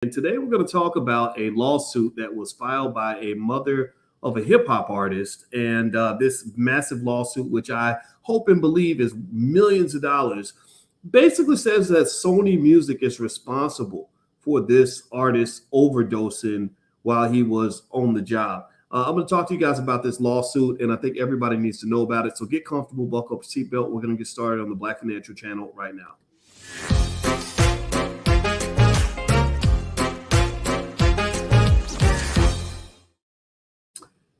And today we're going to talk about a lawsuit that was filed by a mother of a hip hop artist. And this massive lawsuit, which I hope and believe is millions of dollars, basically says that Sony Music is responsible for this artist overdosing while he was on the job. I'm going to talk to you guys about this lawsuit, and I think everybody needs to know about it. So get comfortable, buckle up your seatbelt. We're going to get started on the Black Financial Channel right now.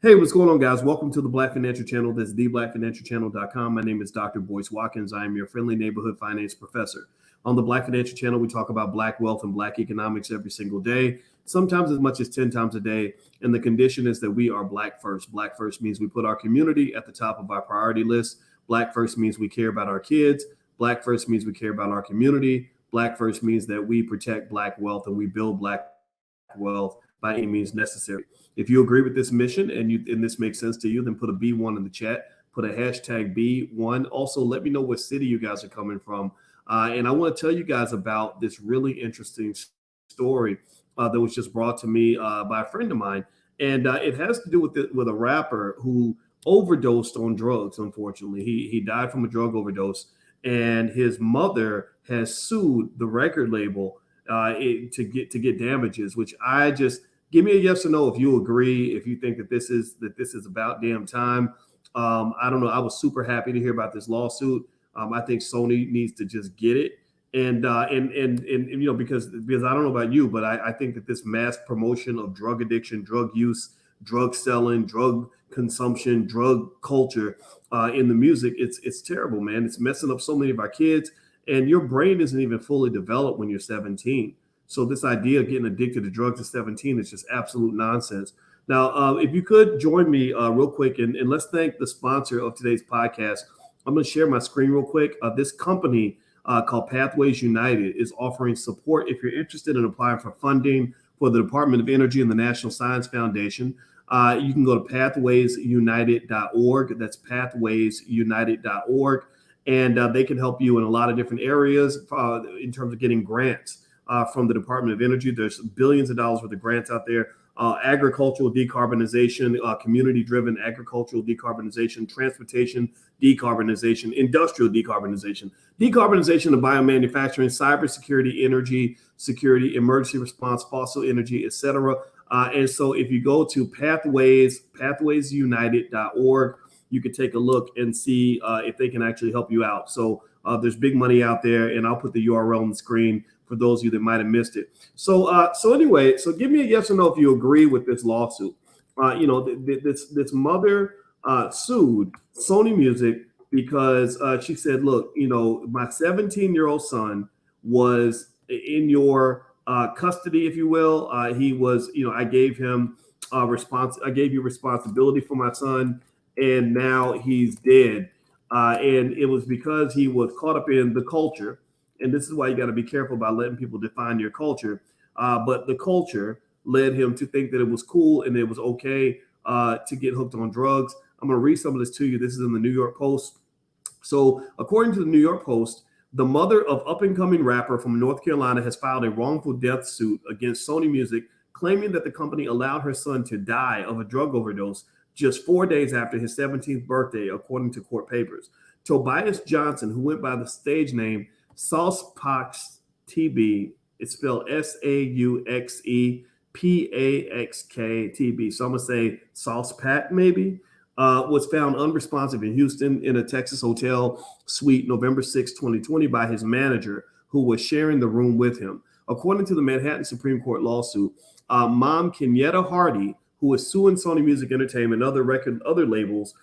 Hey, what's going on, guys? Welcome to the Black Financial Channel. This is theblackfinancialchannel.com. My name is Dr. Boyce Watkins. I am your friendly neighborhood finance professor. On the Black Financial Channel, we talk about Black wealth and Black economics every single day, sometimes as much as 10 times a day. And the condition is that we are Black first. Black first means we put our community at the top of our priority list. Black first means we care about our kids. Black first means we care about our community. Black first means that we protect Black wealth and we build Black wealth by any means necessary. If you agree with this mission and this makes sense to you, then put a B1 in the chat, put a hashtag B1. Also, let me know what city you guys are coming from. And I want to tell you guys about this really interesting story that was just brought to me by a friend of mine. And it has to do with a rapper who overdosed on drugs, unfortunately. He died from a drug overdose, and his mother has sued the record label to get damages, which I just give me a yes or no if you agree, if you think that this is about damn time. I don't know. I was super happy to hear about this lawsuit. I think Sony needs to just get it, and you know, because I don't know about you, but I think that this mass promotion of drug addiction, drug use, drug selling, drug consumption, drug culture in the music, it's terrible, man. It's messing up so many of our kids, and your brain isn't even fully developed when you're 17. So this idea of getting addicted to drugs at 17 is just absolute nonsense. Now, if you could join me real quick, and let's thank the sponsor of today's podcast. I'm going to share my screen real quick. This company called Pathways United is offering support if you're interested in applying for funding for the Department of Energy and the National Science Foundation. You can go to pathwaysunited.org. That's pathwaysunited.org. And they can help you in a lot of different areas in terms of getting grants. From the Department of Energy. There's billions of dollars worth of grants out there. Agricultural decarbonization, community-driven agricultural decarbonization, transportation decarbonization, industrial decarbonization, decarbonization of biomanufacturing, cybersecurity, energy security, emergency response, fossil energy, etc. And so if you go to pathwaysunited.org, you can take a look and see if they can actually help you out. So there's big money out there, and I'll put the URL on the screen for those of you that might have missed it. So anyway, so give me a yes or no if you agree with this lawsuit. You know, this mother sued Sony Music because she said, look, you know, my 17-year-old son was in your custody, if you will. He was, you know, I gave you responsibility for my son, and now he's dead. And it was because he was caught up in the culture. And this is why you got to be careful about letting people define your culture. But the culture led him to think that it was cool and it was okay to get hooked on drugs. I'm going to read some of this to you. This is in the New York Post. So according to the New York Post, the mother of up-and-coming rapper from North Carolina has filed a wrongful death suit against Sony Music, claiming that the company allowed her son to die of a drug overdose just 4 days after his 17th birthday, according to court papers. Tobias Johnson, who went by the stage name Saucepax TB, it's spelled SAUXEPAXK TB. So I'm going to say Saucepack maybe, was found unresponsive in Houston in a Texas hotel suite November 6, 2020 by his manager, who was sharing the room with him. According to the Manhattan Supreme Court lawsuit, mom Kenyatta Hardy, who is suing Sony Music Entertainment and other record labels.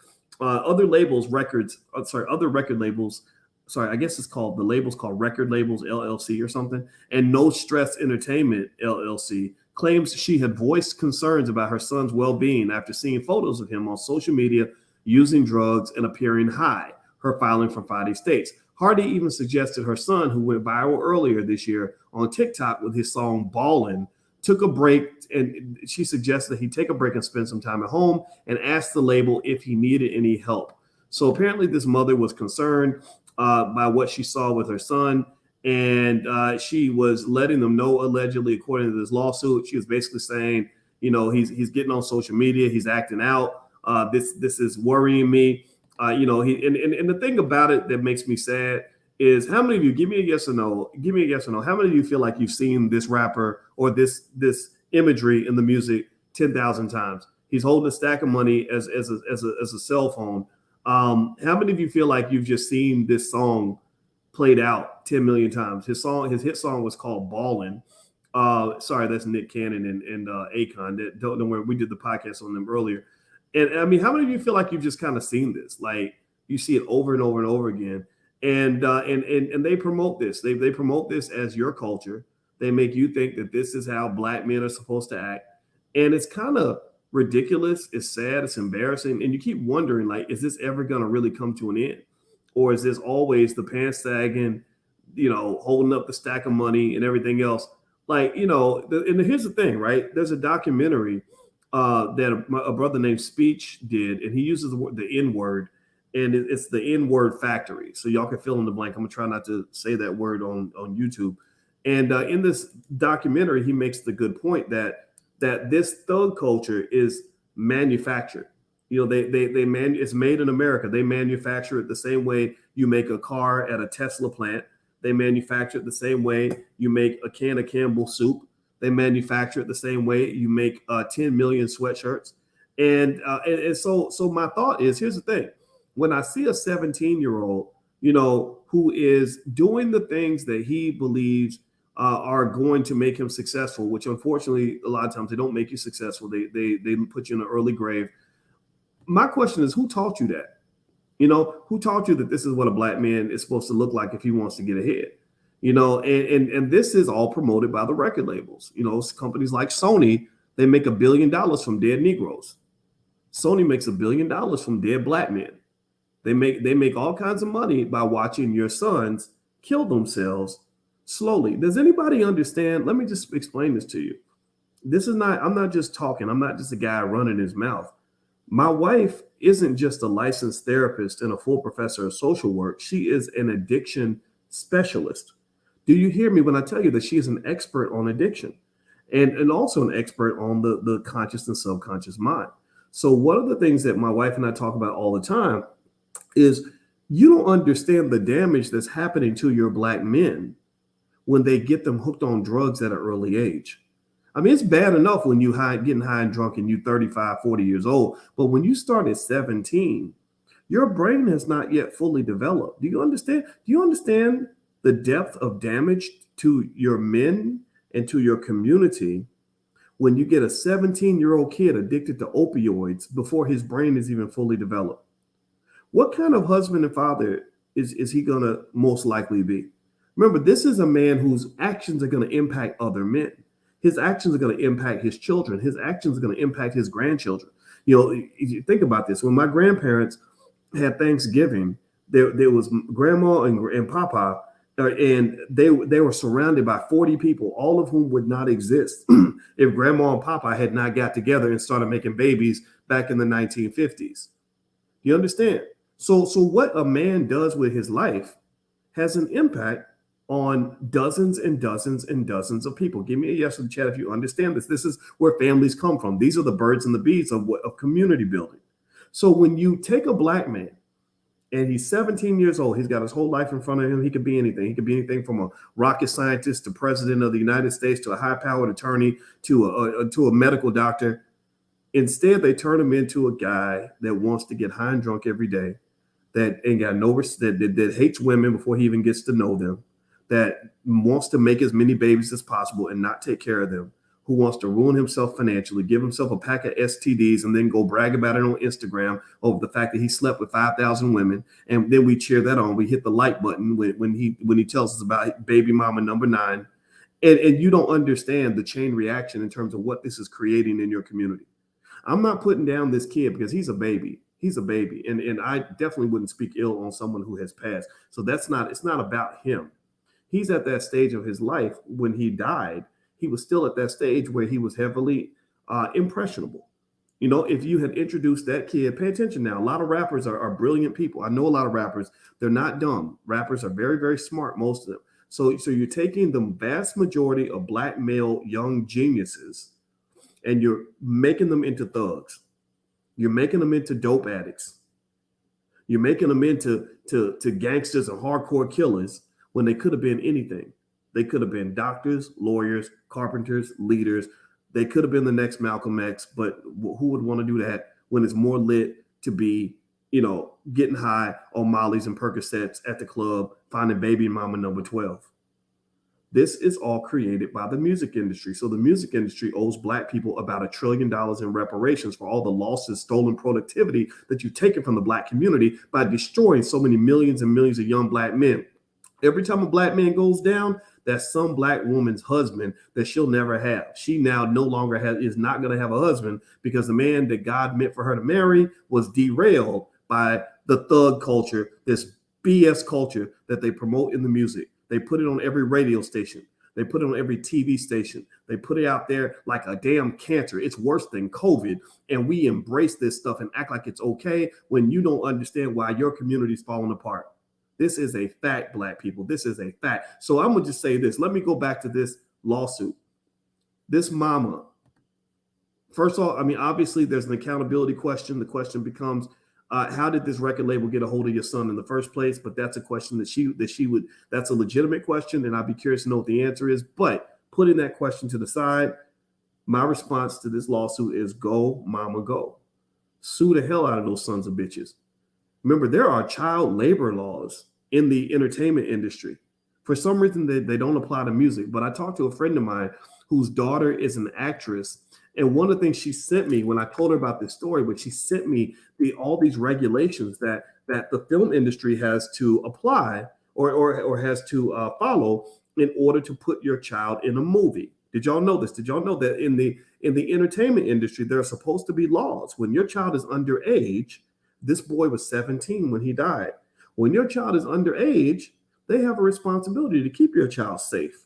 Sorry, I guess it's called, the label's called Record Labels LLC or something, and No Stress Entertainment LLC, claims she had voiced concerns about her son's well-being after seeing photos of him on social media using drugs and appearing high, her filing from Friday states. Hardy even suggested her son, who went viral earlier this year on TikTok with his song Ballin', took a break, and she suggested that he take a break and spend some time at home, and asked the label if he needed any help. So apparently this mother was concerned by what she saw with her son, And she was letting them know, allegedly, according to this lawsuit, she was basically saying, he's getting on social media, he's acting out. This is worrying me. And the thing about it that makes me sad is, how many of you, give me a yes or no, how many of you feel like you've seen this rapper or this imagery in the music 10,000 times? He's holding a stack of money as a cell phone. How many of you feel like you've just seen this song played out 10 million times? His hit song was called Ballin'. Sorry, that's Nick Cannon and Akon. That don't know where we did the podcast on them earlier. And I mean, how many of you feel like you've just kind of seen this? Like, you see it over and over and over again. And they promote this. They promote this as your culture. They make you think that this is how Black men are supposed to act. And it's kind of ridiculous. It's sad. It's embarrassing. And you keep wondering, like, is this ever going to really come to an end? Or is this always the pants sagging, holding up the stack of money and everything else? Like, and here's the thing, right? There's a documentary that a brother named Speech did, and he uses the N word, and it's the N word factory. So y'all can fill in the blank. I'm gonna try not to say that word on YouTube. And in this documentary, he makes the good point that this thug culture is manufactured. It's made in America. They manufacture it the same way you make a car at a Tesla plant. They manufacture it the same way you make a can of Campbell soup. They manufacture it the same way you make 10 million sweatshirts. And so my thought is, here's the thing. When I see a 17-year-old, who is doing the things that he believes are going to make him successful, which unfortunately, a lot of times they don't make you successful. They put you in an early grave. My question is, who taught you that? Who taught you that this is what a Black man is supposed to look like if he wants to get ahead? And this is all promoted by the record labels. Companies like Sony, they make $1 billion from dead Negroes. Sony makes $1 billion from dead Black men. They make all kinds of money by watching your sons kill themselves slowly. Does anybody understand? Let me just explain this to you. I'm not just talking. I'm not just a guy running his mouth. My wife isn't just a licensed therapist and a full professor of social work. She is an addiction specialist. Do you hear me when I tell you that she is an expert on addiction and also an expert on the conscious and subconscious mind? So one of the things that my wife and I talk about all the time is, you don't understand the damage that's happening to your Black men when they get them hooked on drugs at an early age. I mean, it's bad enough when you getting high and drunk and you 35, 40 years old. But when you start at 17, your brain has not yet fully developed. Do you understand? Do you understand the depth of damage to your men and to your community when you get a 17-year-old kid addicted to opioids before his brain is even fully developed? What kind of husband and father is he going to most likely be? Remember, this is a man whose actions are going to impact other men. His actions are going to impact his children. His actions are going to impact his grandchildren. If you think about this, when my grandparents had Thanksgiving, there was grandma and papa, and they were surrounded by 40 people, all of whom would not exist if grandma and papa had not got together and started making babies back in the 1950s. You understand? So what a man does with his life has an impact on dozens and dozens and dozens of people. Give me a yes in the chat if you understand this. This is where families come from. These are the birds and the bees of community building. So when you take a Black man and he's 17 years old, he's got his whole life in front of him. He could be anything. He could be anything from a rocket scientist to president of the United States to a high-powered attorney to a medical doctor. Instead, they turn him into a guy that wants to get high and drunk every day, that ain't got no that hates women before he even gets to know them, that wants to make as many babies as possible and not take care of them, who wants to ruin himself financially, give himself a pack of STDs, and then go brag about it on Instagram over the fact that he slept with 5,000 women. And then we cheer that on. We hit the like button when he tells us about baby mama number 9. And you don't understand the chain reaction in terms of what this is creating in your community. I'm not putting down this kid because he's a baby. He's a baby. And I definitely wouldn't speak ill on someone who has passed. So it's not about him. He's at that stage of his life. When he died, he was still at that stage where he was heavily impressionable. If you had introduced that kid, pay attention now. A lot of rappers are brilliant people. I know a lot of rappers. They're not dumb. Rappers are very, very smart, most of them. So you're taking the vast majority of black male young geniuses and you're making them into thugs. You're making them into dope addicts. You're making them into to gangsters and hardcore killers when they could have been anything. They could have been doctors, lawyers, carpenters, leaders. They could have been the next Malcolm X, but who would want to do that when it's more lit to be, getting high on Molly's and Percocets at the club, finding baby mama number 12? This is all created by the music industry. So the music industry owes black people about $1 trillion in reparations for all the losses, stolen productivity that you've taken from the black community by destroying so many millions and millions of young black men. Every time a black man goes down, that's some black woman's husband that she'll never have. She now no longer is not going to have a husband because the man that God meant for her to marry was derailed by the thug culture, this BS culture that they promote in the music. They put it on every radio station. They put it on every TV station. They put it out there like a damn cancer. It's worse than COVID. And we embrace this stuff and act like it's okay when you don't understand why your community's falling apart. This is a fact, black people. This is a fact. So I'm going to just say this. Let me go back to this lawsuit. This mama, first of all, obviously there's an accountability question. The question becomes, how did this record label get a hold of your son in the first place? But that's a question that's a legitimate question. And I'd be curious to know what the answer is. But putting that question to the side, my response to this lawsuit is go, mama, go. Sue the hell out of those sons of bitches. Remember, there are child labor laws in the entertainment industry. For some reason, they don't apply to music. But I talked to a friend of mine whose daughter is an actress. And one of the things she sent me when I told her about this story, but she sent me all these regulations that the film industry has to apply or has to follow in order to put your child in a movie. Did y'all know this? Did y'all know that in the entertainment industry, there are supposed to be laws when your child is underage? This boy was 17 when he died. When your child is underage, they have a responsibility to keep your child safe.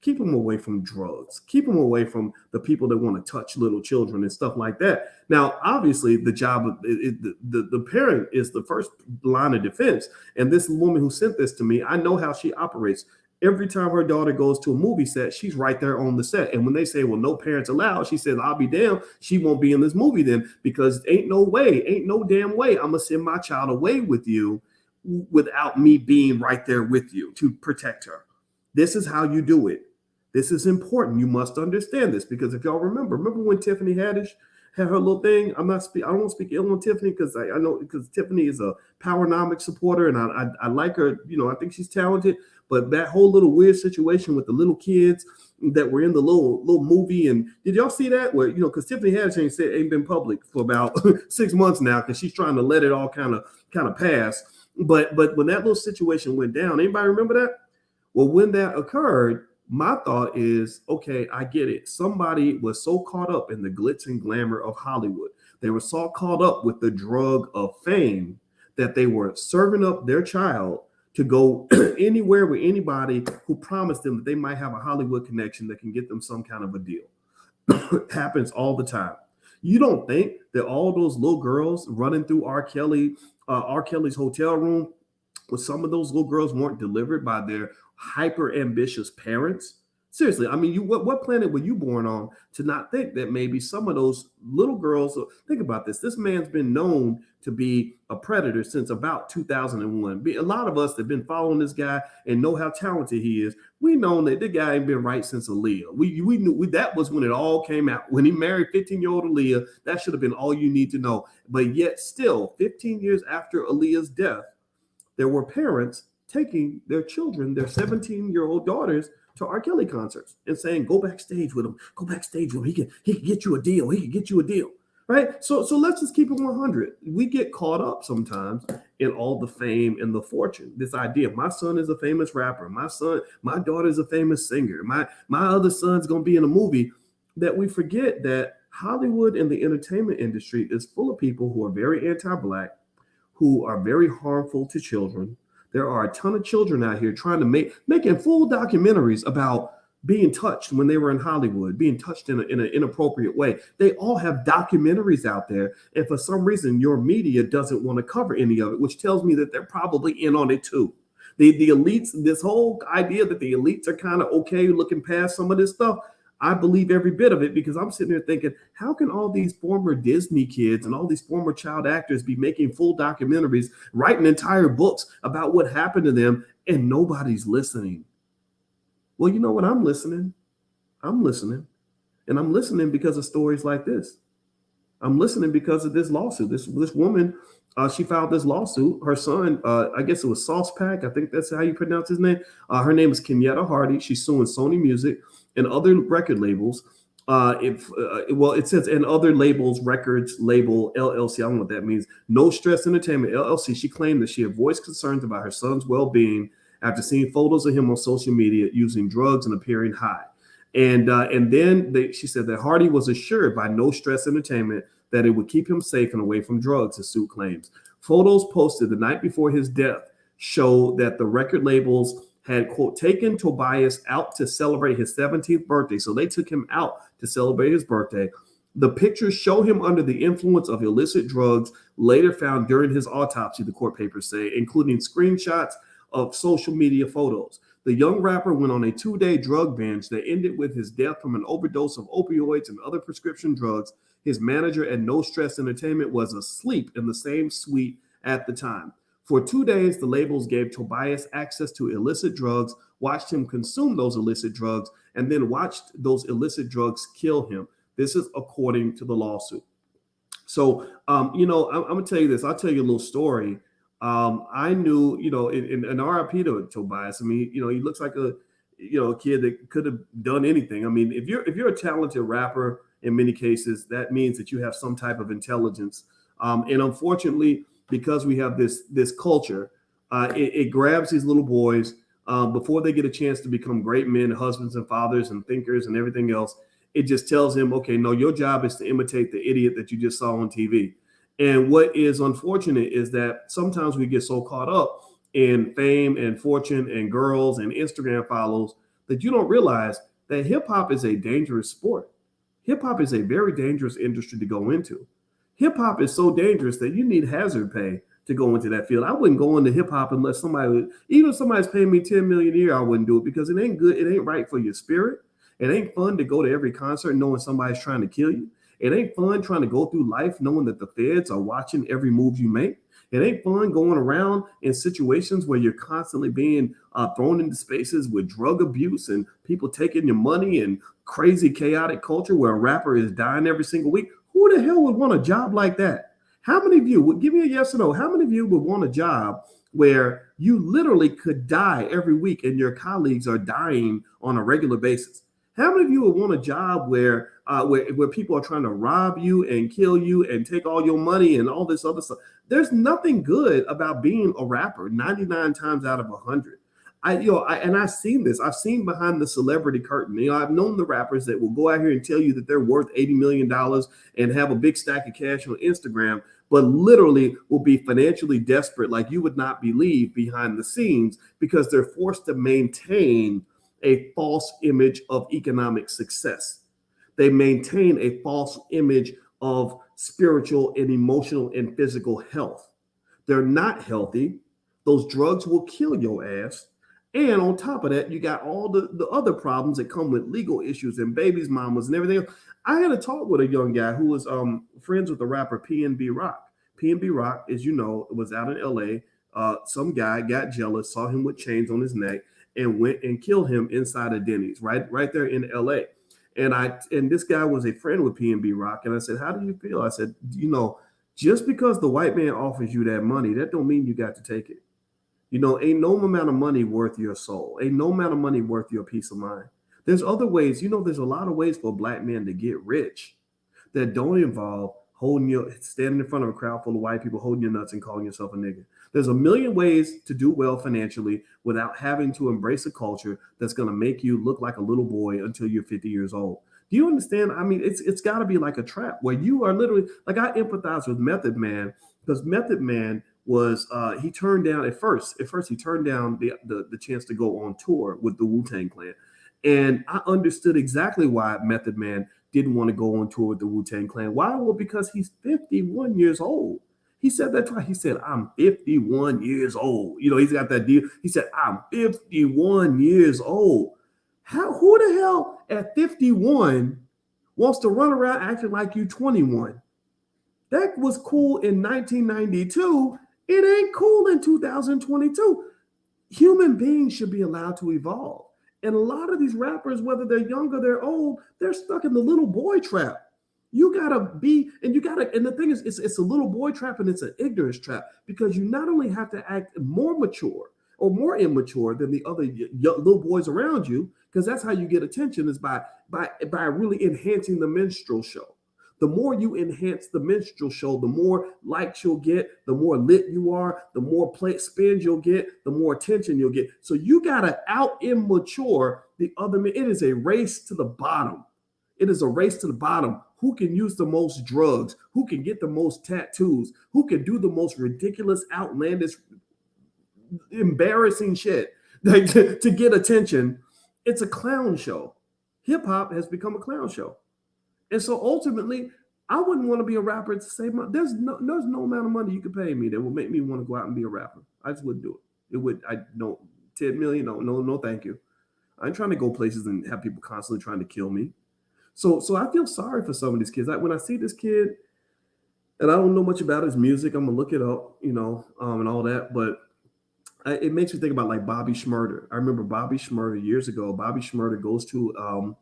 Keep them away from drugs. Keep them away from the people that want to touch little children and stuff like that. Now, obviously, the job of the parent is the first line of defense. And this woman who sent this to me, I know how she operates. Every time her daughter goes to a movie set, she's right there on the set. And when they say, well, no parents allowed, she says, I'll be damned. She won't be in this movie then because ain't no damn way I'm going to send my child away with you without me being right there with you to protect her. This is how you do it. This is important. You must understand this because if y'all remember when Tiffany Haddish had her little thing, I don't want to speak ill on Tiffany because I know because Tiffany is a Powernomics supporter and I like her. I think she's talented. But that whole little weird situation with the little kids that were in the little movie, and did y'all see that? Where because Tiffany Haddish ain't been public for about 6 months now because she's trying to let it all kind of pass. But when that little situation went down, anybody remember that? Well, when that occurred, my thought is, okay, I get it. Somebody was so caught up in the glitz and glamour of Hollywood. They were so caught up with the drug of fame that they were serving up their child to go anywhere with anybody who promised them that they might have a Hollywood connection that can get them some kind of a deal. It happens all the time. You don't think that all those little girls running through R. Kelly's hotel room, with some of those little girls weren't delivered by their hyper ambitious parents? Seriously, what planet were you born on to not think that maybe some of those little girls, think about this. This man's been known to be a predator since about 2001. A lot of us that have been following this guy and know how talented he is, we know that the guy ain't been right since Aaliyah. We knew that was when it all came out. When he married 15-year-old Aaliyah, that should have been all you need to know. But yet still, 15 years after Aaliyah's death, there were parents taking their children, their 17-year-old daughters, to R. Kelly concerts and saying, go backstage with him. He can get you a deal. Right? So let's just keep it 100. We get caught up sometimes in all the fame and the fortune. This idea, my son is a famous rapper. My daughter is a famous singer. My other son's going to be in a movie. That we forget that Hollywood and the entertainment industry is full of people who are very anti-Black, who are very harmful to children. There are a ton of children out here trying to making full documentaries about being touched when they were in Hollywood, being touched in an inappropriate way. They all have documentaries out there. And for some reason, your media doesn't want to cover any of it, which tells me that they're probably in on it too. The elites, this whole idea that the elites are kind of okay looking past some of this stuff, I believe every bit of it, because I'm sitting there thinking, how can all these former Disney kids and all these former child actors be making full documentaries, writing entire books about what happened to them, and nobody's listening? Well, you know what? I'm listening. I'm listening. And I'm listening because of stories like this. I'm listening because of this lawsuit. This woman, she filed this lawsuit. Her son, I guess it was Sauce Pack. I think that's how you pronounce his name. Her name is Kenyatta Hardy. She's suing Sony Music and other record labels. It says and other labels, records label LLC. I don't know what that means. No Stress Entertainment LLC. She claimed that she had voiced concerns about her son's well-being after seeing photos of him on social media using drugs and appearing high. And then she said that Hardy was assured by No Stress Entertainment that it would keep him safe and away from drugs, the suit claims. Photos posted the night before his death show that the record labels had, quote, taken Tobias out to celebrate his 17th birthday. So they took him out to celebrate his birthday. The pictures show him under the influence of illicit drugs later found during his autopsy, the court papers say, including screenshots of social media photos. The young rapper went on a 2-day drug binge that ended with his death from an overdose of opioids and other prescription drugs. His manager at No Stress Entertainment was asleep in the same suite at the time. For 2 days, the labels gave Tobias access to illicit drugs, watched him consume those illicit drugs, and then watched those illicit drugs kill him. This is according to the lawsuit. So, I'm going to tell you this. I'll tell you a little story. I knew, in RIP to Tobias. I mean, he looks like a kid that could have done anything. I mean, if you're a talented rapper, in many cases, that means that you have some type of intelligence. And unfortunately, because we have this culture, it grabs these little boys before they get a chance to become great men, husbands and fathers and thinkers and everything else. It just tells him, okay, no, your job is to imitate the idiot that you just saw on TV. And what is unfortunate is that sometimes we get so caught up in fame and fortune and girls and Instagram follows that you don't realize that hip hop is a dangerous sport. Hip hop is a very dangerous industry to go into. Hip hop is so dangerous that you need hazard pay to go into that field. I wouldn't go into hip hop unless even if somebody's paying me $10 million a year, I wouldn't do it, because it ain't good. It ain't right for your spirit. It ain't fun to go to every concert knowing somebody's trying to kill you. It ain't fun trying to go through life knowing that the feds are watching every move you make. It ain't fun going around in situations where you're constantly being thrown into spaces with drug abuse and people taking your money and crazy, chaotic culture where a rapper is dying every single week. Who the hell would want a job like that? How many of you would give me a yes or no? How many of you would want a job where you literally could die every week and your colleagues are dying on a regular basis? How many of you would want a job where people are trying to rob you and kill you and take all your money and all this other stuff? There's nothing good about being a rapper 99 times out of 100. I've seen this. I've seen behind the celebrity curtain. I've known the rappers that will go out here and tell you that they're worth $80 million and have a big stack of cash on Instagram, but literally will be financially desperate like you would not believe behind the scenes, because they're forced to maintain a false image of economic success. They maintain a false image of spiritual and emotional and physical health. They're not healthy. Those drugs will kill your ass. And on top of that, you got all the other problems that come with legal issues and babies, mamas, and everything else. I had a talk with a young guy who was friends with the rapper PNB Rock. PNB Rock, as you know, was out in LA. Some guy got jealous, saw him with chains on his neck, and went and killed him inside of Denny's, right there in LA. And this guy was a friend with PNB Rock. And I said, how do you feel? I said, just because the white man offers you that money, that don't mean you got to take it. Ain't no amount of money worth your soul. Ain't no amount of money worth your peace of mind. There's other ways. There's a lot of ways for a black man to get rich that don't involve standing in front of a crowd full of white people, holding your nuts and calling yourself a nigga. There's a million ways to do well financially without having to embrace a culture that's going to make you look like a little boy until you're 50 years old. Do you understand? I mean, it's got to be like a trap where you are literally, like, I empathize with Method Man, because Method Man was he turned down at first he turned down the chance to go on tour with the Wu-Tang Clan. And I understood exactly why Method Man didn't want to go on tour with the Wu-Tang Clan. Why? Well, because he's 51 years old. He said that twice. He said, I'm 51 years old. He's got that deal. He said, I'm 51 years old. Who the hell at 51 wants to run around acting like you 21? That was cool in 1992. It ain't cool in 2022. Human beings should be allowed to evolve. And a lot of these rappers, whether they're young or they're old, they're stuck in the little boy trap. You gotta be, and the thing is, it's a little boy trap and it's an ignorance trap, because you not only have to act more mature or more immature than the other little boys around you, because that's how you get attention, is by really enhancing the minstrel show. The more you enhance the minstrel show, the more likes you'll get, the more lit you are, the more spins you'll get, the more attention you'll get. So you gotta out immature the other man. It is a race to the bottom. It is a race to the bottom. Who can use the most drugs? Who can get the most tattoos? Who can do the most ridiculous, outlandish, embarrassing shit to get attention? It's a clown show. Hip hop has become a clown show. And so ultimately, I wouldn't want to be a rapper to save money. There's no amount of money you could pay me that will make me want to go out and be a rapper. I just wouldn't do it. No, 10 million, no, thank you. I ain't trying to go places and have people constantly trying to kill me. So I feel sorry for some of these kids. When I see this kid, and I don't know much about his music, I'm gonna look it up, and all that. But it makes me think about like Bobby Shmurda. I remember Bobby Shmurda years ago. Bobby Shmurda goes to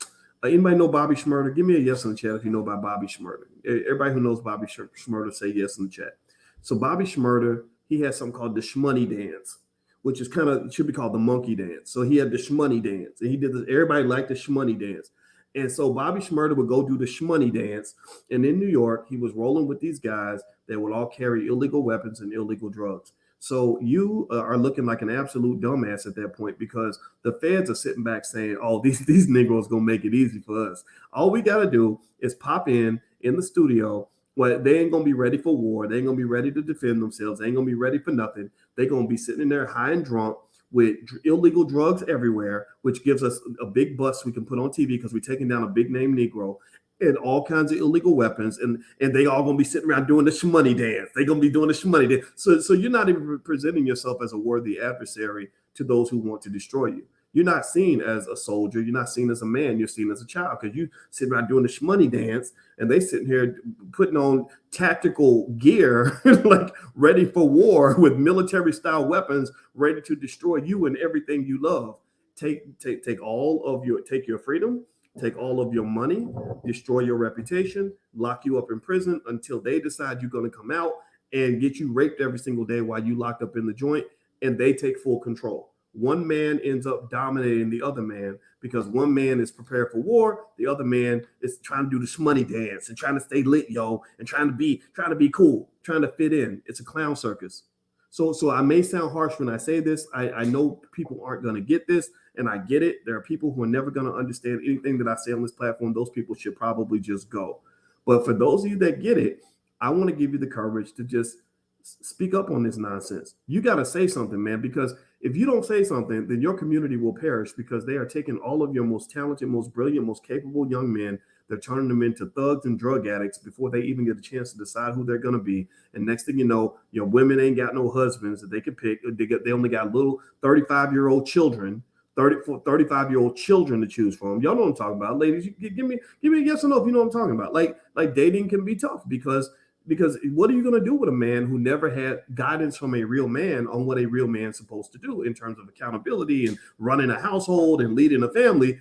anybody know Bobby Shmurda? Give me a yes in the chat if you know about Bobby Shmurda. Everybody who knows Bobby Shmurda, say yes in the chat. So Bobby Shmurda, he has something called the Shmoney dance, which is should be called the monkey dance. So he had the Shmoney dance, and he did this. Everybody liked the Shmoney dance. And so Bobby Shmurda would go do the Shmoney dance. And in New York, he was rolling with these guys that would all carry illegal weapons and illegal drugs. So you are looking like an absolute dumbass at that point, because the feds are sitting back saying, oh, these Negroes going to make it easy for us. All we got to do is pop in the studio. Well, they ain't going to be ready for war. They ain't going to be ready to defend themselves. They ain't going to be ready for nothing. They're going to be sitting in there high and drunk with illegal drugs everywhere, which gives us a big bust we can put on TV because we're taking down a big name Negro, and all kinds of illegal weapons, and they all gonna be sitting around doing the Shmoney dance. They're gonna be doing the Shmoney dance. So you're not even presenting yourself as a worthy adversary to those who want to destroy you. You're not seen as a soldier. You're not seen as a man. You're seen as a child, because you sitting around doing the Shmoney dance, and they sitting here putting on tactical gear, like ready for war with military style weapons, ready to destroy you and everything you love. Take your freedom. Take all of your money, destroy your reputation, lock you up in prison until they decide you're going to come out, and get you raped every single day while you locked up in the joint, and they take full control. One man ends up dominating the other man because one man is prepared for war. The other man is trying to do the Shmoney dance and trying to stay lit, and trying to be cool, trying to fit in. It's a clown circus. So I may sound harsh when I say this. I know people aren't going to get this, and I get it. There are people who are never going to understand anything that I say on this platform. Those people should probably just go. But for those of you that get it, I want to give you the courage to just speak up on this nonsense. You got to say something, man, because if you don't say something, then your community will perish, because they are taking all of your most talented, most brilliant, most capable young men. They're turning them into thugs and drug addicts before they even get a chance to decide who they're going to be. And next thing you know, your women ain't got no husbands that they can pick. They only got little 35-year-old children, 35-year-old children to choose from. Y'all know what I'm talking about. Ladies, give me a yes or no if you know what I'm talking about. Like dating can be tough, because what are you going to do with a man who never had guidance from a real man on what a real man's supposed to do in terms of accountability and running a household and leading a family?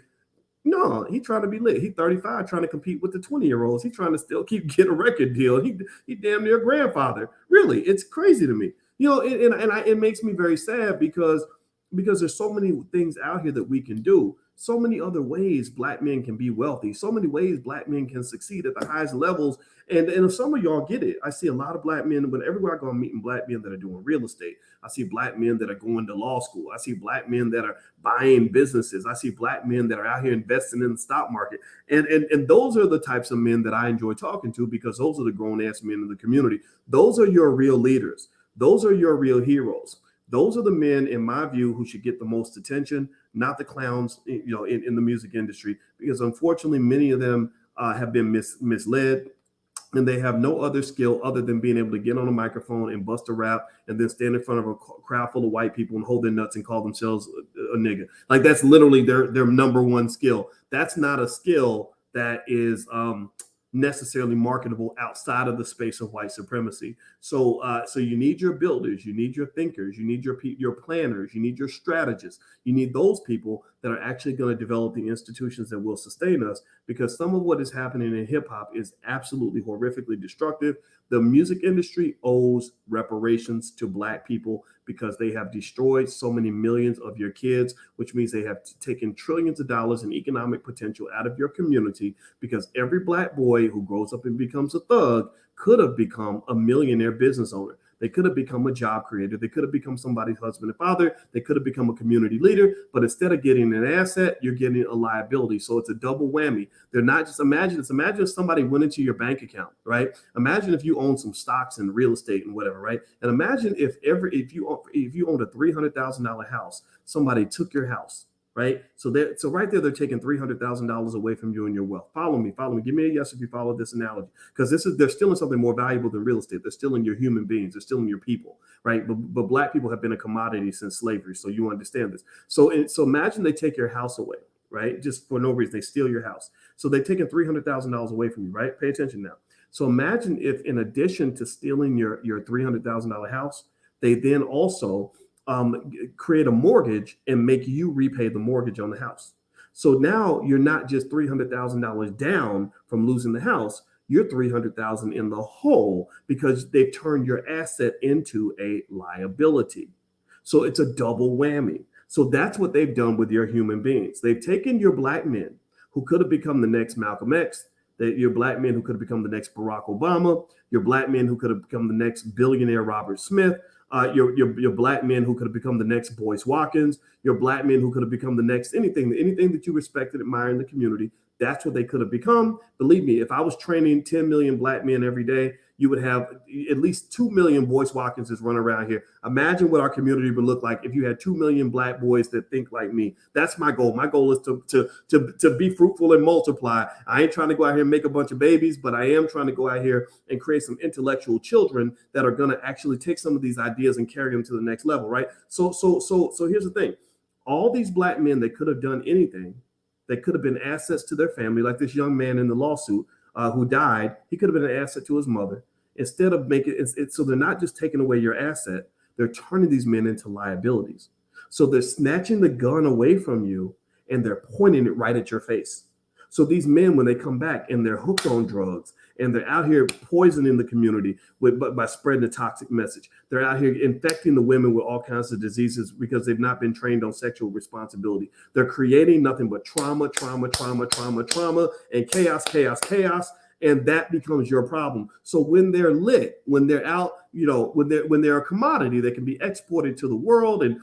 No, he trying to be lit. He 35, trying to compete with the 20-year-olds. He trying to still get a record deal. He damn near a grandfather. Really, it's crazy to me. It makes me very sad, because there's so many things out here that we can do. So many other ways Black men can be wealthy. So many ways Black men can succeed at the highest levels. And some of y'all get it. I see a lot of Black men, but everywhere I go, I'm meeting Black men that are doing real estate. I see Black men that are going to law school. I see Black men that are buying businesses. I see Black men that are out here investing in the stock market. And those are the types of men that I enjoy talking to, because those are the grown-ass men in the community. Those are your real leaders. Those are your real heroes. Those are the men, in my view, who should get the most attention, not the clowns, in the music industry, because unfortunately, many of them have been misled. and they have no other skill other than being able to get on a microphone and bust a rap and then stand in front of a crowd full of white people and hold their nuts and call themselves a nigga. Like that's literally their number one skill. That's not a skill that is necessarily marketable outside of the space of white supremacy. So you need your builders, you need your thinkers, you need your planners, you need your strategists, you need those people that are actually going to develop the institutions that will sustain us. Because some of what is happening in hip hop is absolutely horrifically destructive. The music industry owes reparations to Black people because they have destroyed so many millions of your kids, which means they have taken trillions of dollars in economic potential out of your community, because every Black boy who grows up and becomes a thug could have become a millionaire business owner. They could have become a job creator. They could have become somebody's husband and father. They could have become a community leader. But instead of getting an asset, you're getting a liability. So it's a double whammy. They're not just imagine if somebody went into your bank account, right? Imagine if you own some stocks and real estate and whatever, right? And imagine if you owned a $300,000 house, somebody took your house. Right. So right there, they're taking $300,000 away from you and your wealth. Follow me. Give me a yes if you follow this analogy, because they're stealing something more valuable than real estate. They're stealing your human beings. They're stealing your people. Right. But Black people have been a commodity since slavery. So you understand this. So imagine they take your house away. Right. Just for no reason. They steal your house. So they're taking $300,000 away from you. Right. Pay attention now. So imagine if, in addition to stealing your $300,000 house, they then also create a mortgage and make you repay the mortgage on the house. So now you're not just $300,000 down from losing the house, you're $300,000 in the hole because they've turned your asset into a liability. So it's a double whammy. So that's what they've done with your human beings. They've taken your Black men who could have become the next Malcolm X, your Black men who could have become the next Barack Obama, your Black men who could have become the next billionaire Robert Smith, your Black men who could have become the next Boyce Watkins, your Black men who could have become the next anything that you respect and admire in the community. That's what they could have become. Believe me, if I was training 10 million Black men every day, you would have at least 2 million Boyce Watkinses running around here. Imagine what our community would look like if you had 2 million Black boys that think like me. That's my goal. My goal is to be fruitful and multiply. I ain't trying to go out here and make a bunch of babies, but I am trying to go out here and create some intellectual children that are going to actually take some of these ideas and carry them to the next level, right? So here's the thing. All these Black men that could have done anything, that could have been assets to their family, like this young man in the lawsuit who died, he could have been an asset to his mother. Instead of making it so they're not just taking away your asset, they're turning these men into liabilities. So they're snatching the gun away from you and they're pointing it right at your face. So these men, when they come back and they're hooked on drugs and they're out here poisoning the community by spreading a toxic message, they're out here infecting the women with all kinds of diseases because they've not been trained on sexual responsibility. They're creating nothing but trauma, and chaos. And that becomes your problem. So when they're lit, when they're out, when they're a commodity that can be exported to the world, and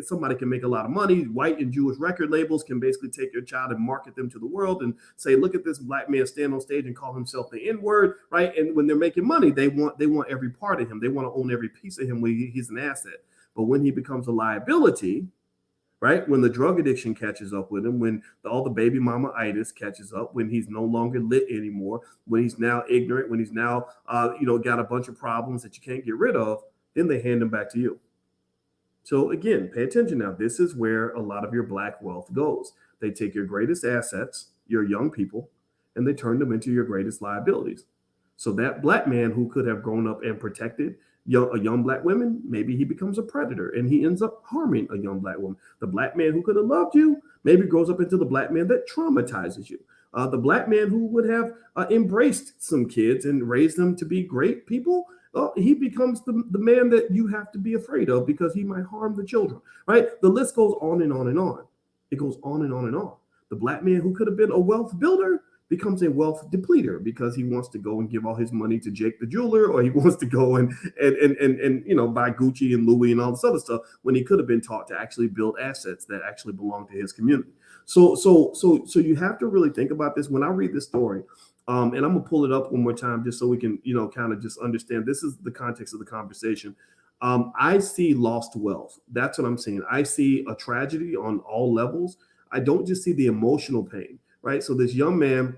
somebody can make a lot of money. White and Jewish record labels can basically take your child and market them to the world and say, look at this Black man stand on stage and call himself the N-word, right? And when they're making money, they want every part of him. They want to own every piece of him when he's an asset. But when he becomes a liability, right? When the drug addiction catches up with him, when all the baby mama-itis catches up, when he's no longer lit anymore, when he's now ignorant, when he's now, got a bunch of problems that you can't get rid of, then they hand him back to you. So again, pay attention now. This is where a lot of your Black wealth goes. They take your greatest assets, your young people, and they turn them into your greatest liabilities. So that Black man who could have grown up and protected a young Black woman, maybe he becomes a predator and he ends up harming a young Black woman. The Black man who could have loved you maybe grows up into the Black man that traumatizes you. The Black man who would have embraced some kids and raised them to be great people, he becomes the man that you have to be afraid of because he might harm the children, right? The list goes on and on and on. It goes on and on and on. The Black man who could have been a wealth builder becomes a wealth depleter because he wants to go and give all his money to Jake the jeweler, or he wants to go and buy Gucci and Louis and all this other stuff when he could have been taught to actually build assets that actually belong to his community. So you have to really think about this. When I read this story, and I'm gonna pull it up one more time just so we can kind of just understand. This is the context of the conversation. I see lost wealth. That's what I'm seeing. I see a tragedy on all levels. I don't just see the emotional pain. Right. So this young man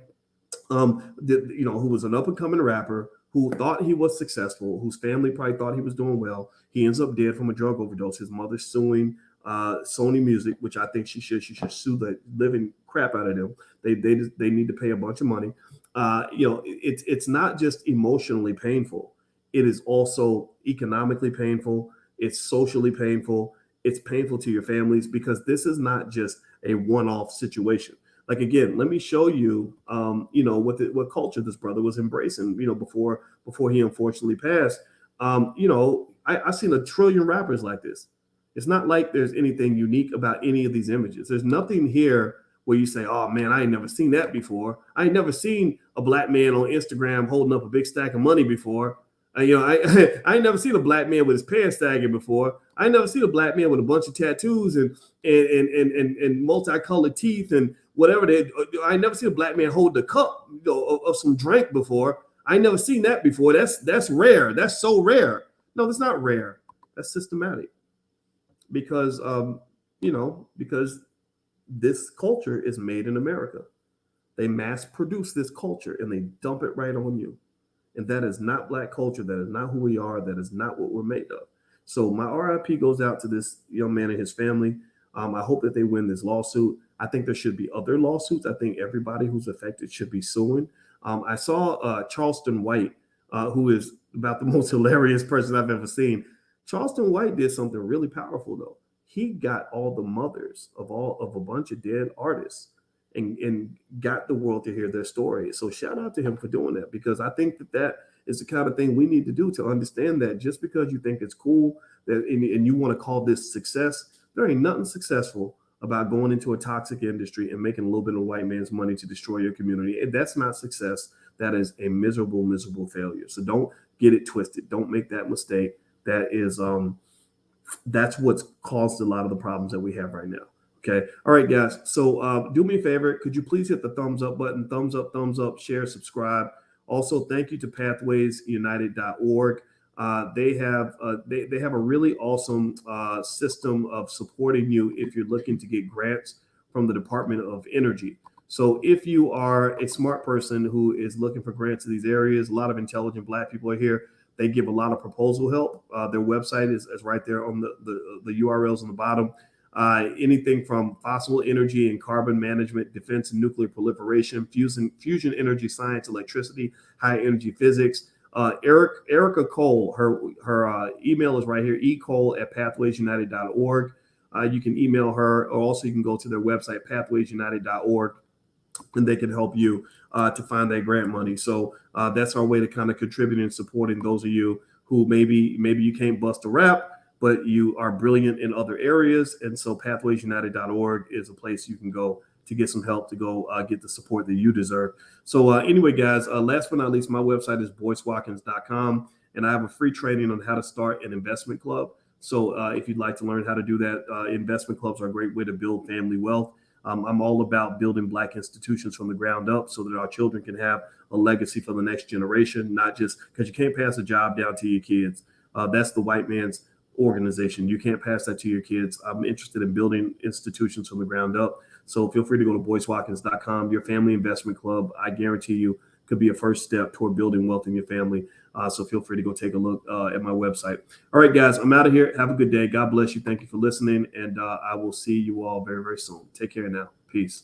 who was an up and coming rapper who thought he was successful, whose family probably thought he was doing well. He ends up dead from a drug overdose. His mother's suing Sony Music, which I think she should. She should sue the living crap out of them. They need to pay a bunch of money. It's not just emotionally painful. It is also economically painful. It's socially painful. It's painful to your families because this is not just a one-off situation. Like, again, let me show you, what culture this brother was embracing, before he unfortunately passed. I've seen a trillion rappers like this. It's not like there's anything unique about any of these images. There's nothing here where you say, oh man, I ain't never seen that before. I ain't never seen a black man on Instagram holding up a big stack of money before. I ain't never seen a black man with his pants sagging before. I ain't never seen a black man with a bunch of tattoos and multicolored teeth and whatever. I ain't never seen a black man hold the cup of some drink before. I ain't never seen that before. That's rare. That's so rare. No, that's not rare. That's systematic. Because because this culture is made in America. They mass produce this culture and they dump it right on you. And that is not black culture. That is not who we are. That is not what we're made of. So my RIP goes out to this young man and his family. I hope that they win this lawsuit. I think there should be other lawsuits. I think everybody who's affected should be suing. I saw Charleston White, who is about the most hilarious person I've ever seen. Charleston White did something really powerful, though. He got all the mothers of a bunch of dead artists and got the world to hear their story. So shout out to him for doing that, because I think that is the kind of thing we need to do to understand that just because you think it's cool and you want to call this success, there ain't nothing successful about going into a toxic industry and making a little bit of white man's money to destroy your community. That's not success. That is a miserable, miserable failure. So don't get it twisted. Don't make that mistake. That is that's what's caused a lot of the problems that we have right now. Okay. All right, guys. So do me a favor. Could you please hit the thumbs up button? Thumbs up, share, subscribe. Also, thank you to pathwaysunited.org. They have a really awesome system of supporting you if you're looking to get grants from the Department of Energy. So if you are a smart person who is looking for grants in these areas, a lot of intelligent black people are here. They give a lot of proposal help. Their website is right there on the URLs on the bottom. Anything from fossil energy and carbon management, defense and nuclear proliferation, fusion energy science, electricity, high energy physics. Erica Cole, her email is right here, ecole@pathwaysunited.org. You can email her, or also you can go to their website, pathwaysunited.org, and they can help you to find that grant money. So that's our way to kind of contribute and supporting those of you who maybe you can't bust a rap, but you are brilliant in other areas. And so pathwaysunited.org is a place you can go to get some help, to go get the support that you deserve. So anyway, guys, last but not least, my website is boycewatkins.com, and I have a free training on how to start an investment club. So if you'd like to learn how to do that, investment clubs are a great way to build family wealth. I'm all about building black institutions from the ground up so that our children can have a legacy for the next generation, not just because you can't pass a job down to your kids. That's the white man's organization. You can't pass that to your kids. I'm interested in building institutions from the ground up. So feel free to go to boycewatkins.com. Your family investment club, I guarantee you, could be a first step toward building wealth in your family. So feel free to go take a look at my website. All right, guys, I'm out of here. Have a good day. God bless you. Thank you for listening. And I will see you all very, very soon. Take care now. Peace.